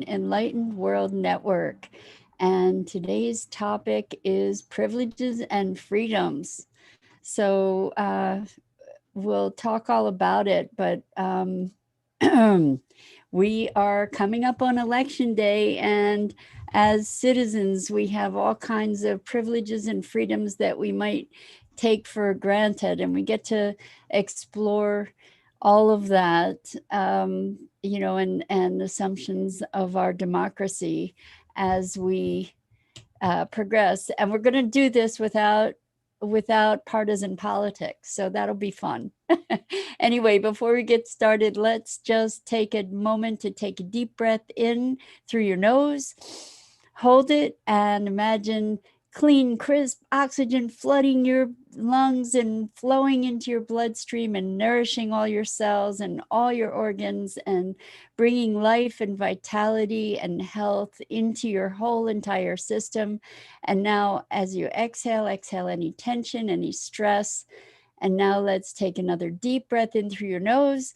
Enlightened World Network. And today's topic is privileges and freedoms. So we'll talk all about it, but we are coming up on election day, and as citizens, we have all kinds of privileges and freedoms that we might take for granted, and we get to explore all of that, and assumptions of our democracy as we progress. And we're going to do this without partisan politics, so that'll be fun. Anyway, before we get started, let's just take a moment to take a deep breath in through your nose, hold it, and imagine clean, crisp oxygen flooding your lungs and flowing into your bloodstream and nourishing all your cells and all your organs and bringing life and vitality and health into your whole entire system. And now, as you exhale, exhale any tension, any stress. And now let's take another deep breath in through your nose.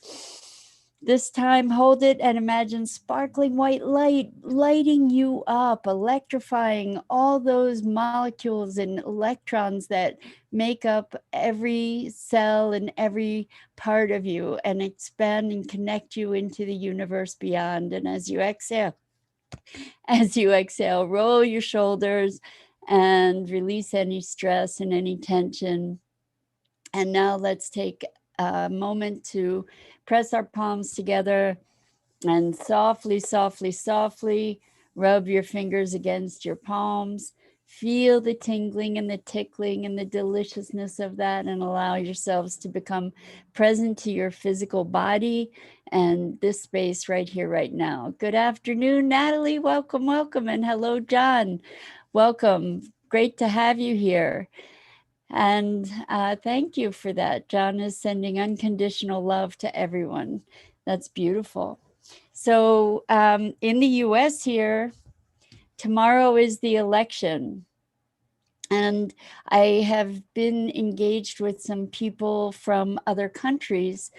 This time, hold it and imagine sparkling white light lighting you up, electrifying all those molecules and electrons that make up every cell and every part of you, and expand and connect you into the universe beyond. And as you exhale, roll your shoulders and release any stress and any tension. And now let's take a moment to press our palms together and softly, softly, softly rub your fingers against your palms. Feel the tingling and the tickling and the deliciousness of that, and allow yourselves to become present to your physical body and this space right here, right now. Good afternoon, Natalie. Welcome, welcome. And hello, John. Welcome. Great to have you here. And thank you for that. John is sending unconditional love to everyone. That's beautiful. So in the US here, tomorrow is the election. And I have been engaged with some people from other countries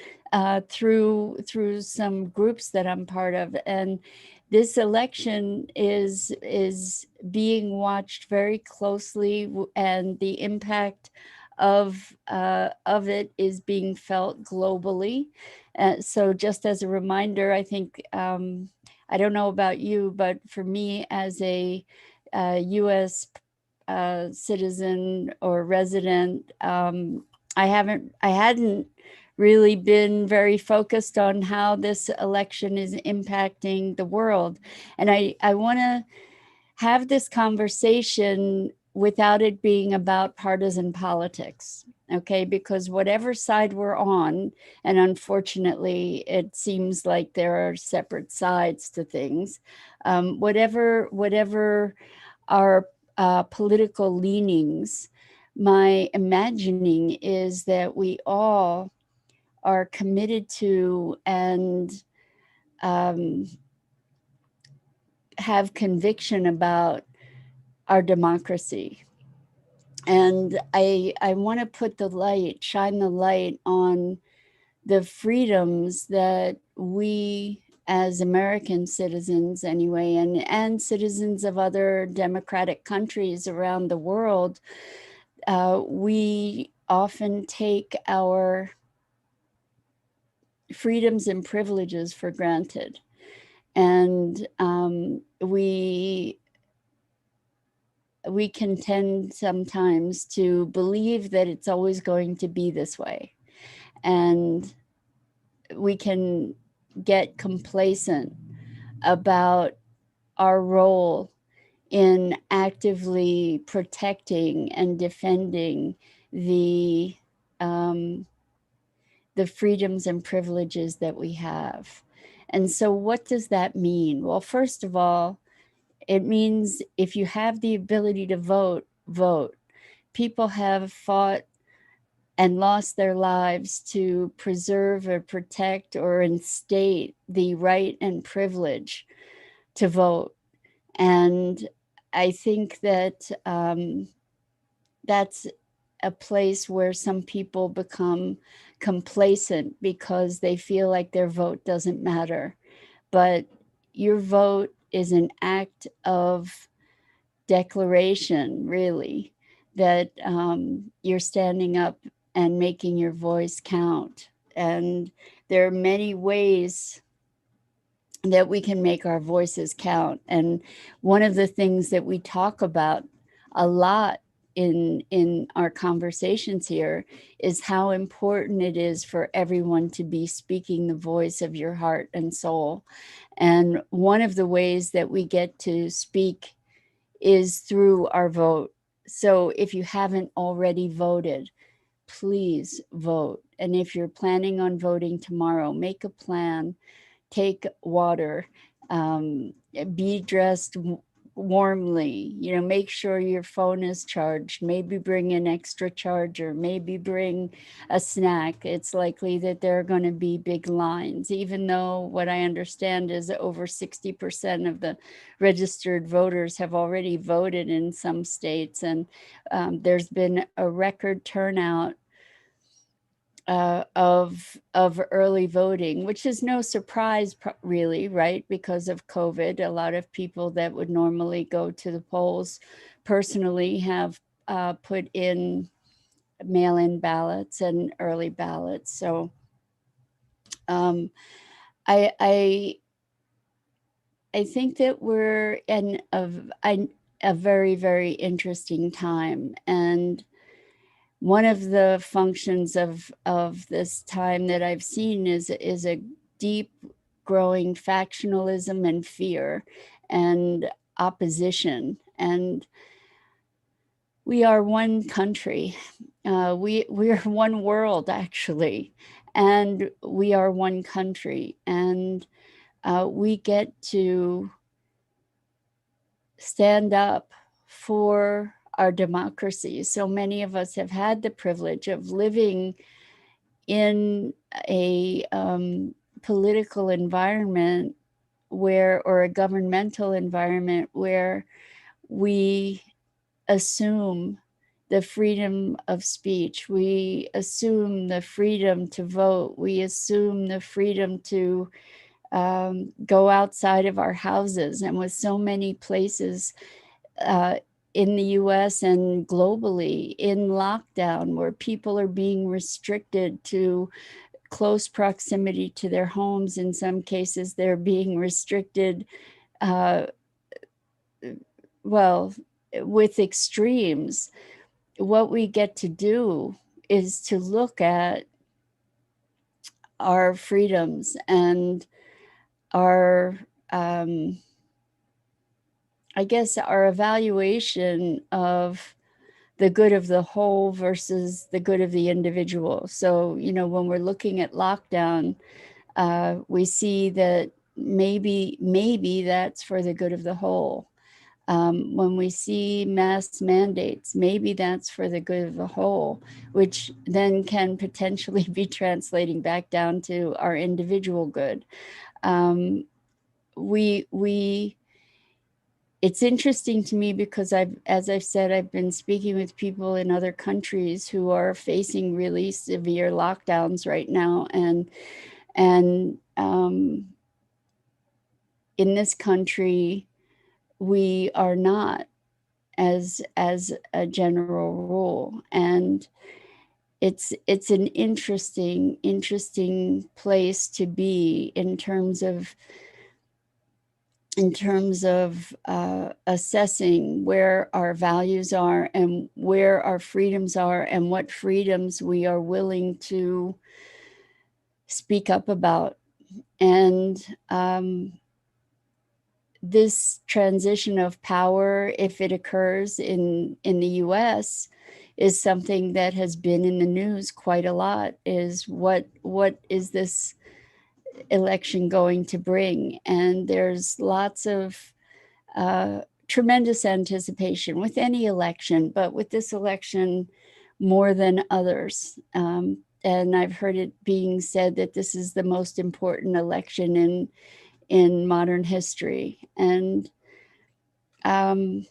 through some groups that I'm part of, and this election is being watched very closely, and the impact of it is being felt globally. So, just as a reminder, I think I don't know about you, but for me as a U.S. Citizen or resident, I hadn't really been very focused on how this election is impacting the world. And I want to have this conversation without it being about partisan politics. Okay, because whatever side we're on, and unfortunately, it seems like there are separate sides to things. Whatever our political leanings, my imagining is that we all are committed to and um, have conviction about our democracy. And I want to put the light, shine the light on the freedoms that we as American citizens anyway, and citizens of other democratic countries around the world, we often take our freedoms and privileges for granted. And we can tend sometimes to believe that it's always going to be this way. And we can get complacent about our role in actively protecting and defending the um, the freedoms and privileges that we have. And so, what does that mean? Well, first of all, it means if you have the ability to vote, vote. People have fought and lost their lives to preserve or protect or instate the right and privilege to vote. And I think that that's a place where some people become complacent because they feel like their vote doesn't matter. But your vote is an act of declaration, really, that you're standing up and making your voice count. And there are many ways that we can make our voices count. And one of the things that we talk about a lot in our conversations here is how important it is for everyone to be speaking the voice of your heart and soul. And one of the ways that we get to speak is through our vote. So if you haven't already voted, please vote. And if you're planning on voting tomorrow, make a plan, take water, be dressed warmly, make sure your phone is charged, maybe bring an extra charger, maybe bring a snack. It's likely that there are going to be big lines, even though what I understand is over 60% of the registered voters have already voted in some states. And there's been a record turnout of early voting, which is no surprise, really, right? Because of COVID, a lot of people that would normally go to the polls personally have put in mail-in ballots and early ballots. So I think that we're in a very, very interesting time. And one of the functions of this time that I've seen is a deep growing factionalism and fear and opposition. And we are one country. We're one world, actually. And we are one country. And we get to stand up for our democracy. So many of us have had the privilege of living in a political environment or a governmental environment where we assume the freedom of speech, we assume the freedom to vote, we assume the freedom to go outside of our houses. And with so many places in the US and globally in lockdown, where people are being restricted to close proximity to their homes. In some cases, they're being restricted, with extremes. What we get to do is to look at our freedoms and our, our evaluation of the good of the whole versus the good of the individual. So, when we're looking at lockdown, we see that maybe that's for the good of the whole. When we see mass mandates, maybe that's for the good of the whole, which then can potentially be translating back down to our individual good. It's interesting to me because as I've said, I've been speaking with people in other countries who are facing really severe lockdowns right now. And in this country, we are not, as a general rule. And it's an interesting place to be in terms of assessing where our values are and where our freedoms are and what freedoms we are willing to speak up about. And this transition of power, if it occurs in the US, is something that has been in the news quite a lot, is what is this election going to bring? And there's lots of tremendous anticipation with any election, but with this election more than others. And I've heard it being said that this is the most important election in modern history. And I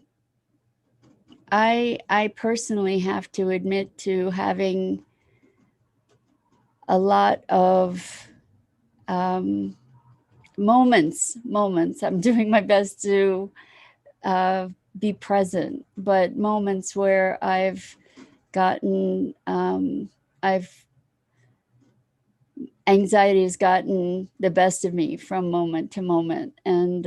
personally have to admit to having a lot of moments. I'm doing my best to be present, but moments where I've gotten, anxiety has gotten the best of me from moment to moment. And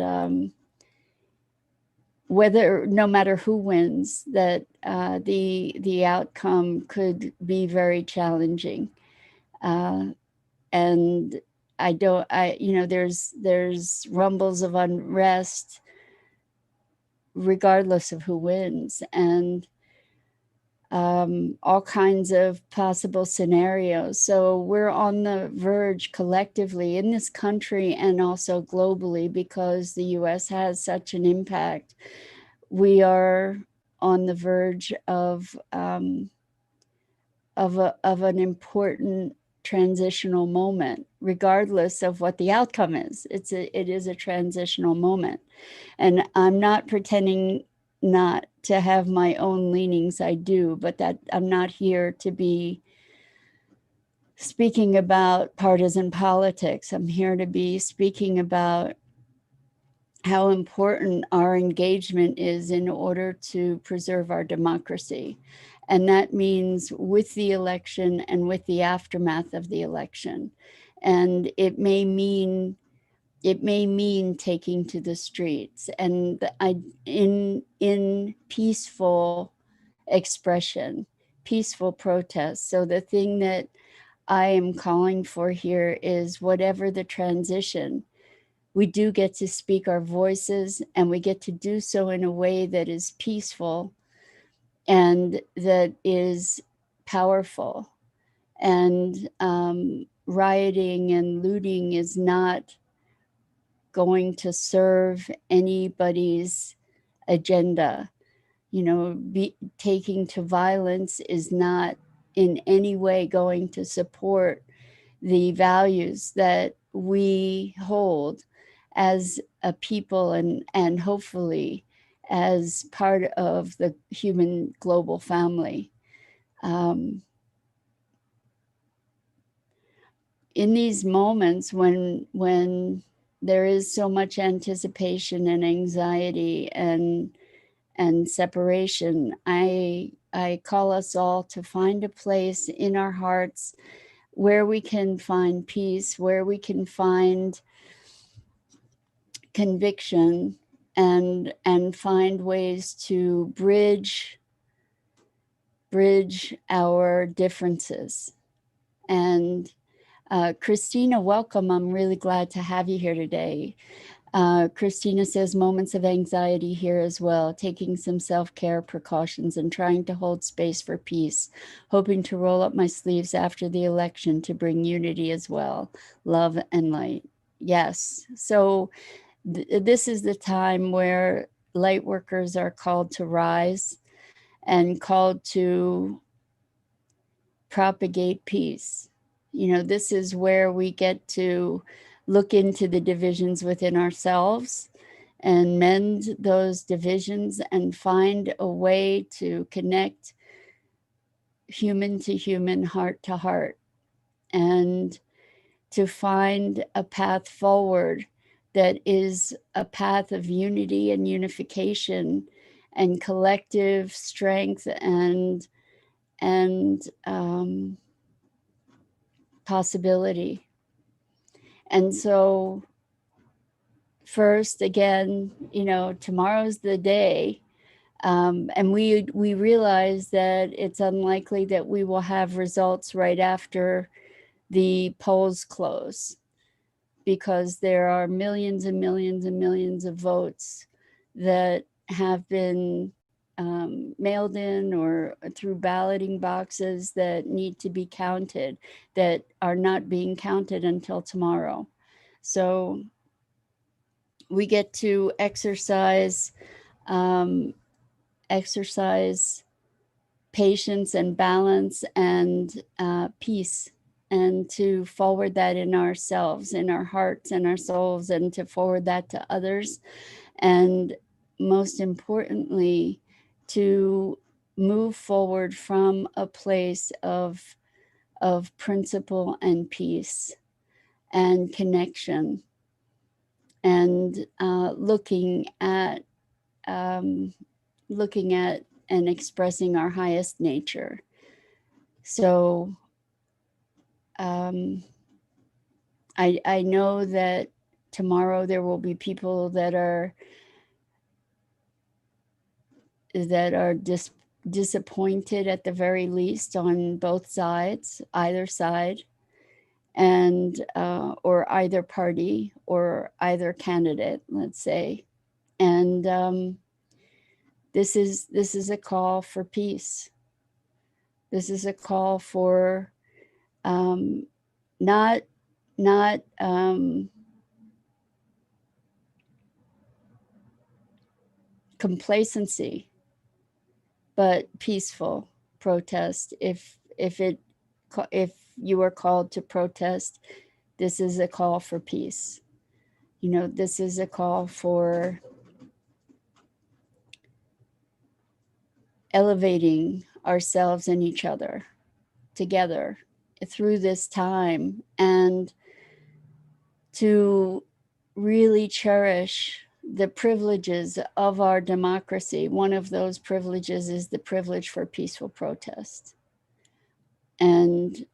no matter who wins, that the outcome could be very challenging. And there's rumbles of unrest regardless of who wins, and all kinds of possible scenarios. So we're on the verge collectively in this country and also globally, because the US has such an impact. We are on the verge of an important transitional moment, regardless of what the outcome is. It is a transitional moment. And I'm not pretending not to have my own leanings. I do, but that I'm not here to be speaking about partisan politics. I'm here to be speaking about how important our engagement is in order to preserve our democracy. And that means with the election and with the aftermath of the election. And it may mean taking to the streets and in peaceful expression, peaceful protest. So the thing that I am calling for here is, whatever the transition, we do get to speak our voices, and we get to do so in a way that is peaceful and that is powerful. And rioting and looting is not going to serve anybody's agenda. Taking to violence is not in any way going to support the values that we hold as a people, and hopefully as part of the human global family. In these moments when there is so much anticipation and anxiety and separation, I call us all to find a place in our hearts where we can find peace, where we can find conviction, and find ways to bridge our differences. And Christina, welcome. I'm really glad to have you here today. Christina says, moments of anxiety here as well, taking some self-care precautions and trying to hold space for peace, hoping to roll up my sleeves after the election to bring unity as well, love and light. Yes. So this is the time where light workers are called to rise and called to propagate peace. This is where we get to look into the divisions within ourselves and mend those divisions and find a way to connect human to human, heart to heart, and to find a path forward that is a path of unity and unification and collective strength and possibility. And so first, again, tomorrow's the day. And we realize that it's unlikely that we will have results right after the polls close, because there are millions and millions and millions of votes that have been mailed in or through balloting boxes that need to be counted, that are not being counted until tomorrow. So we get to exercise patience and balance and peace, and to forward that in ourselves, in our hearts and our souls, and to forward that to others. And most importantly, to move forward from a place of principle and peace and connection. and looking at and expressing our highest nature. So I know that tomorrow there will be people that are disappointed at the very least on both sides, either side, and or either party or either candidate, let's say. And this is a call for peace. This is a call for not complacency, but peaceful protest. If you are called to protest, this is a call for peace. You know, this is a call for elevating ourselves and each other together through this time, and to really cherish the privileges of our democracy. One of those privileges is the privilege for peaceful protest. And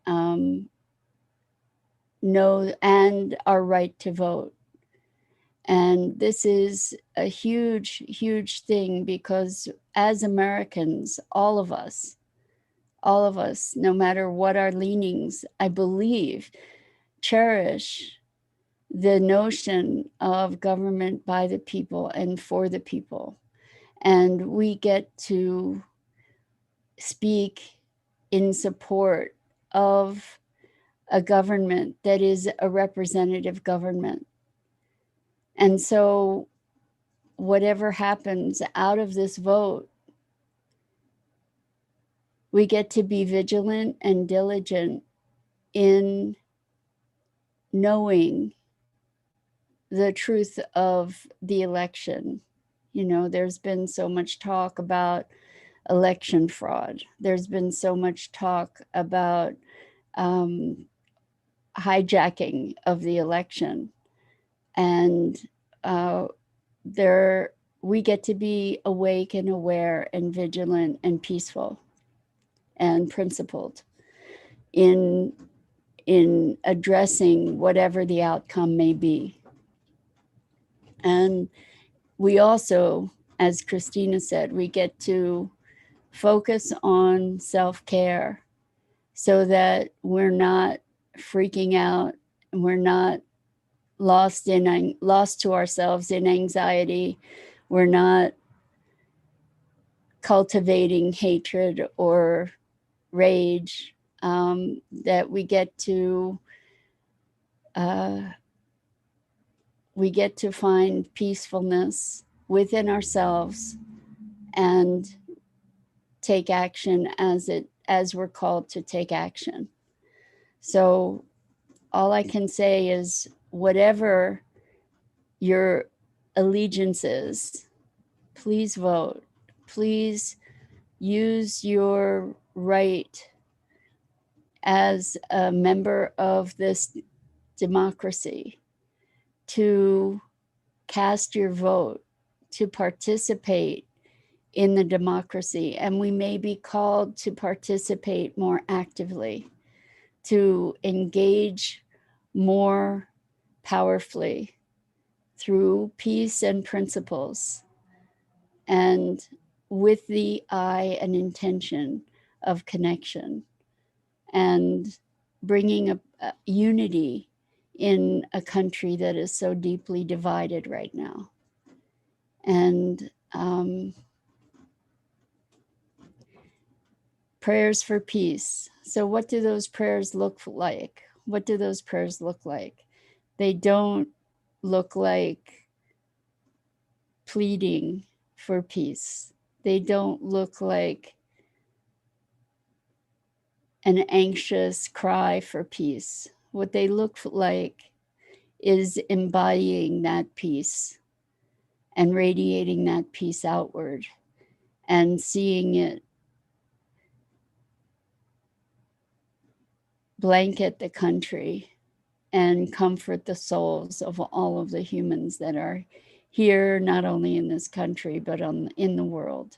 and our right to vote. And this is a huge, huge thing, because as Americans, all of us, no matter what our leanings, I believe, cherish the notion of government by the people and for the people. And we get to speak in support of a government that is a representative government. And so whatever happens out of this vote, we get to be vigilant and diligent in knowing the truth of the election. You know, there's been so much talk about election fraud. There's been so much talk about hijacking of the election. And we get to be awake and aware and vigilant and peaceful and principled in addressing whatever the outcome may be. And we also, as Christina said, we get to focus on self-care so that we're not freaking out and we're not lost to ourselves in anxiety. We're not cultivating hatred or rage. That we get to find peacefulness within ourselves and take action as we're called to take action. So all I can say is, whatever your allegiance is, please vote. Please use your right as a member of this democracy to cast your vote, to participate in the democracy. And we may be called to participate more actively, to engage more powerfully through peace and principles, and with the eye and intention of connection, and bringing a unity in a country that is so deeply divided right now. And prayers for peace. So what do those prayers look like? What do those prayers look like? They don't look like pleading for peace. They don't look like an anxious cry for peace. What they look like is embodying that peace and radiating that peace outward and seeing it blanket the country and comfort the souls of all of the humans that are here, not only in this country, but in the world,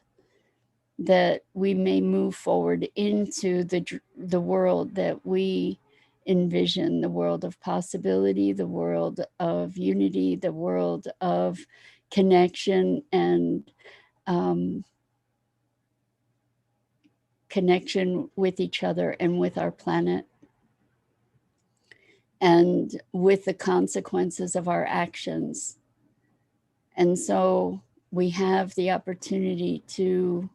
that we may move forward into the world that we envision, the world of possibility, the world of unity, the world of connection and connection with each other and with our planet, and with the consequences of our actions. And so we have the opportunity to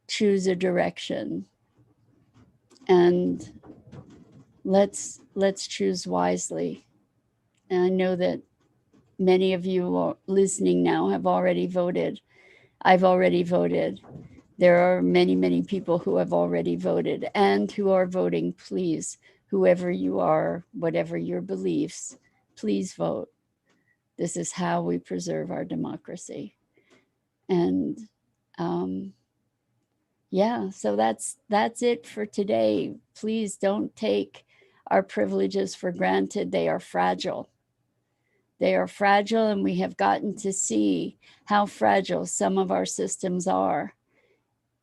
choose a direction, and let's choose wisely. And I know that many of you listening now have already voted. I've already voted. There are many people who have already voted and who are voting. Please, whoever you are, whatever your beliefs, please vote. This is how we preserve our democracy. And yeah, so that's it for today. Please don't take our privileges for granted. They are fragile. They are fragile, and we have gotten to see how fragile some of our systems are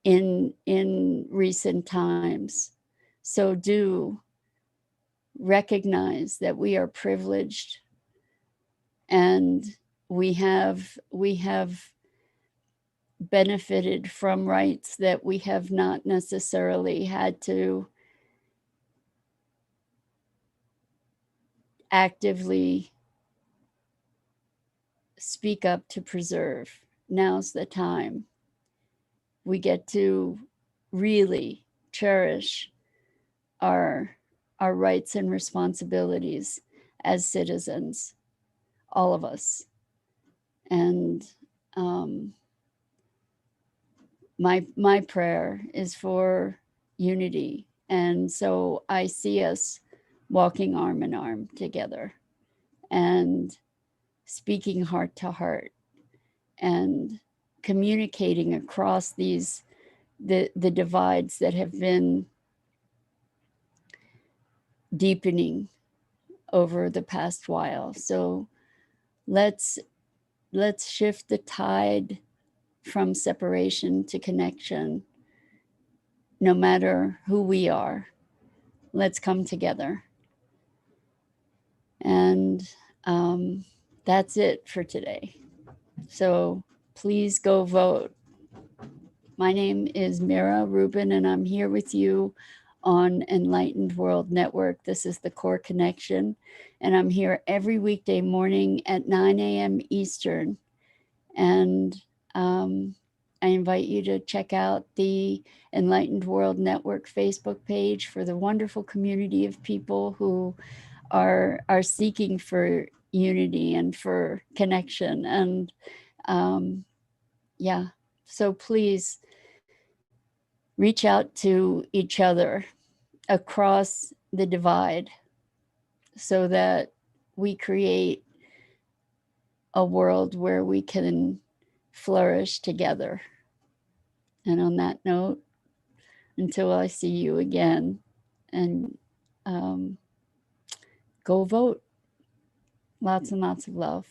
in recent times. So do recognize that we are privileged, and we have benefited from rights that we have not necessarily had to actively speak up to preserve. Now's the time. We get to really cherish our rights and responsibilities as citizens, all of us. And my prayer is for unity. And so I see us walking arm in arm together and speaking heart to heart and communicating across these the divides that have been deepening over the past while. So let's shift the tide from separation to connection. No matter who we are, let's come together. And that's it for today. So please go vote. My name is Mira Rubin, and I'm here with you on Enlightened World Network. This is the Core Connection, and I'm here every weekday morning at 9 a.m. Eastern. And I invite you to check out the Enlightened World Network Facebook page for the wonderful community of people who are seeking for unity and for connection. And yeah, so please reach out to each other across the divide so that we create a world where we can flourish together. And on that note, until I see you again, and go vote. Lots and lots of love.